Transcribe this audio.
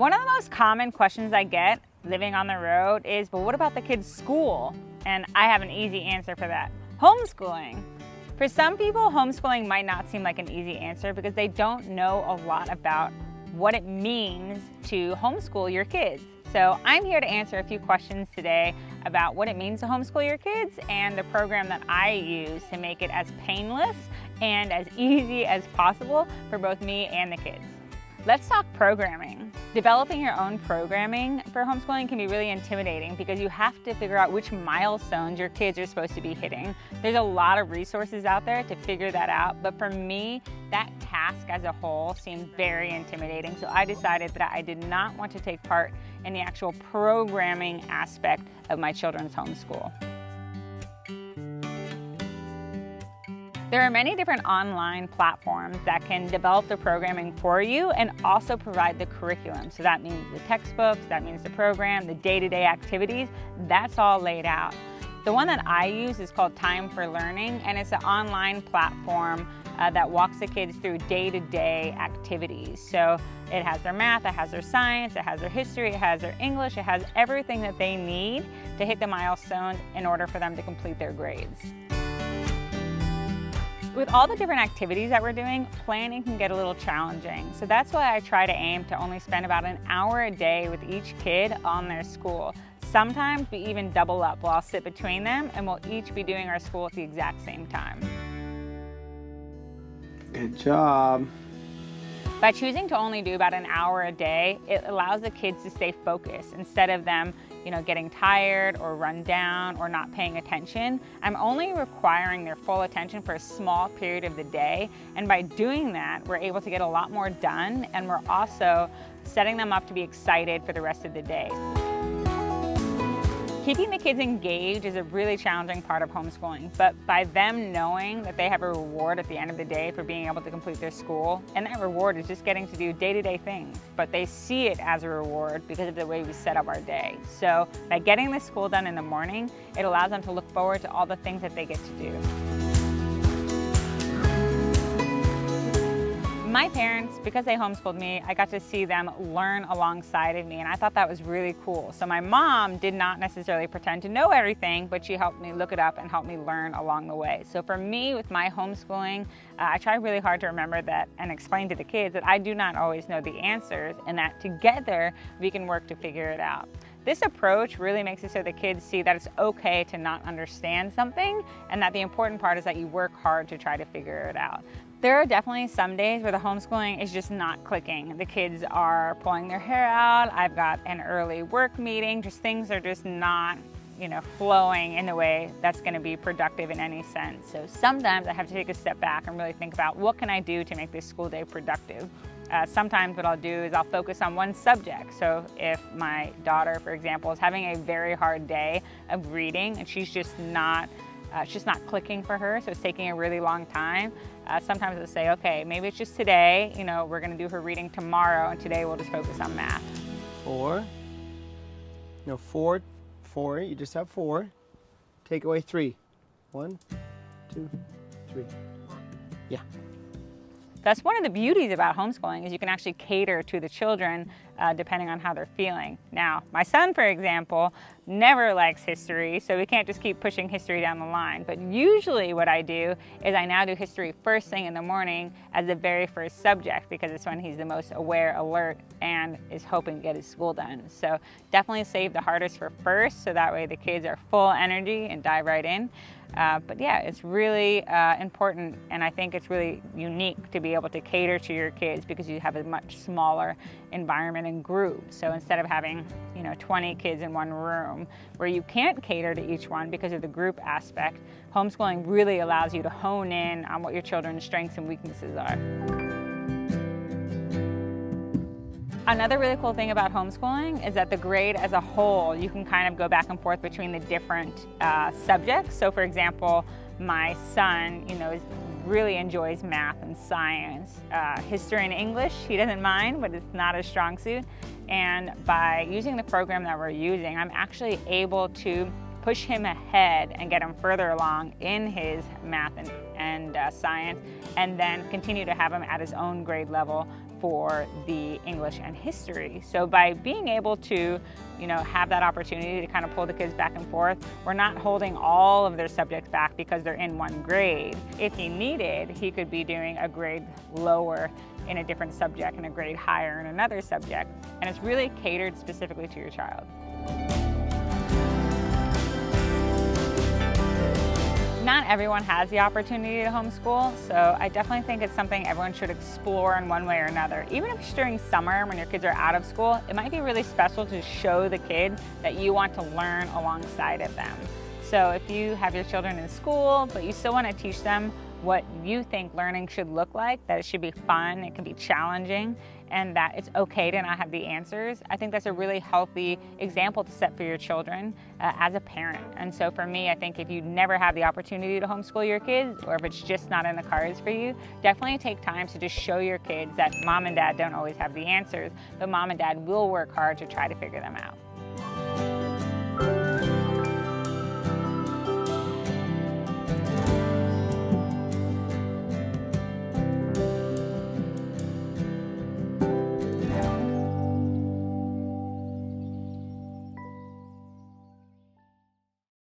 One of the most common questions I get living on the road is, well, what about the kids' school? And I have an easy answer for that. Homeschooling. For some people, homeschooling might not seem like an easy answer because they don't know a lot about what it means to homeschool your kids. So I'm here to answer a few questions today about what it means to homeschool your kids and the program that I use to make it as painless and as easy as possible for both me and the kids. Let's talk programming. Developing your own programming for homeschooling can be really intimidating because you have to figure out which milestones your kids are supposed to be hitting. There's a lot of resources out there to figure that out, but for me, that task as a whole seemed very intimidating, so I decided that I did not want to take part in the actual programming aspect of my children's homeschool. There are many different online platforms that can develop the programming for you and also provide the curriculum. So that means the textbooks, that means the program, the day-to-day activities, that's all laid out. The one that I use is called Time for Learning, and it's an online platform that walks the kids through day-to-day activities. So it has their math, it has their science, it has their history, it has their English, it has everything that they need to hit the milestones in order for them to complete their grades. With all the different activities that we're doing, planning can get a little challenging. So that's why I try to aim to only spend about an hour a day with each kid on their school. Sometimes we even double up. I'll sit between them and we'll each be doing our school at the exact same time. Good job. By choosing to only do about an hour a day, it allows the kids to stay focused instead of them, getting tired or run down or not paying attention. I'm only requiring their full attention for a small period of the day, and by doing that, we're able to get a lot more done, and we're also setting them up to be excited for the rest of the day. Keeping the kids engaged is a really challenging part of homeschooling, but by them knowing that they have a reward at the end of the day for being able to complete their school, and that reward is just getting to do day-to-day things, but they see it as a reward because of the way we set up our day. So by getting the school done in the morning, it allows them to look forward to all the things that they get to do. My parents, because they homeschooled me, I got to see them learn alongside of me, and I thought that was really cool. So my mom did not necessarily pretend to know everything, but she helped me look it up and help me learn along the way. So for me, with my homeschooling, I try really hard to remember that and explain to the kids that I do not always know the answers, and that together we can work to figure it out. This approach really makes it so the kids see that it's okay to not understand something, and that the important part is that you work hard to try to figure it out. There are definitely some days where the homeschooling is just not clicking. The kids are pulling their hair out, I've got an early work meeting, just things are just not flowing in a way that's going to be productive in any sense. So sometimes I have to take a step back and really think about what can I do to make this school day productive. Sometimes what I'll do is I'll focus on one subject. So if my daughter, for example, is having a very hard day of reading and she's just not clicking for her, so it's taking a really long time, sometimes I'll say, okay, maybe it's just today, we're gonna do her reading tomorrow, and today we'll just focus on math. 4. No, 4, you just have 4. Take away 3. 1, 2, 3. Yeah. That's one of the beauties about homeschooling is you can actually cater to the children depending on how they're feeling. Now, my son, for example, never likes history, so we can't just keep pushing history down the line. But usually what I do is I now do history first thing in the morning as the very first subject because it's when he's the most aware, alert, and is hoping to get his school done. So definitely save the hardest for first, so that way the kids are full energy and dive right in. But yeah, it's really important, and I think it's really unique to be able to cater to your kids because you have a much smaller environment and group. So instead of having 20 kids in one room where you can't cater to each one because of the group aspect, homeschooling really allows you to hone in on what your children's strengths and weaknesses are. Another really cool thing about homeschooling is that the grade as a whole, you can kind of go back and forth between the different subjects. So for example, my son, really enjoys math and science. History and English, he doesn't mind, but it's not his strong suit. And by using the program that we're using, I'm actually able to push him ahead and get him further along in his math and science, and then continue to have him at his own grade level for the English and history. So by being able to, have that opportunity to kind of pull the kids back and forth, we're not holding all of their subjects back because they're in one grade. If he needed, he could be doing a grade lower in a different subject and a grade higher in another subject. And it's really catered specifically to your child. Not everyone has the opportunity to homeschool, so I definitely think it's something everyone should explore in one way or another. Even if it's during summer when your kids are out of school, it might be really special to show the kid that you want to learn alongside of them. So if you have your children in school, but you still want to teach them what you think learning should look like, that it should be fun, it can be challenging, and that it's okay to not have the answers, I think that's a really healthy example to set for your children as a parent. And so for me, I think if you never have the opportunity to homeschool your kids, or if it's just not in the cards for you, definitely take time to just show your kids that mom and dad don't always have the answers, but mom and dad will work hard to try to figure them out.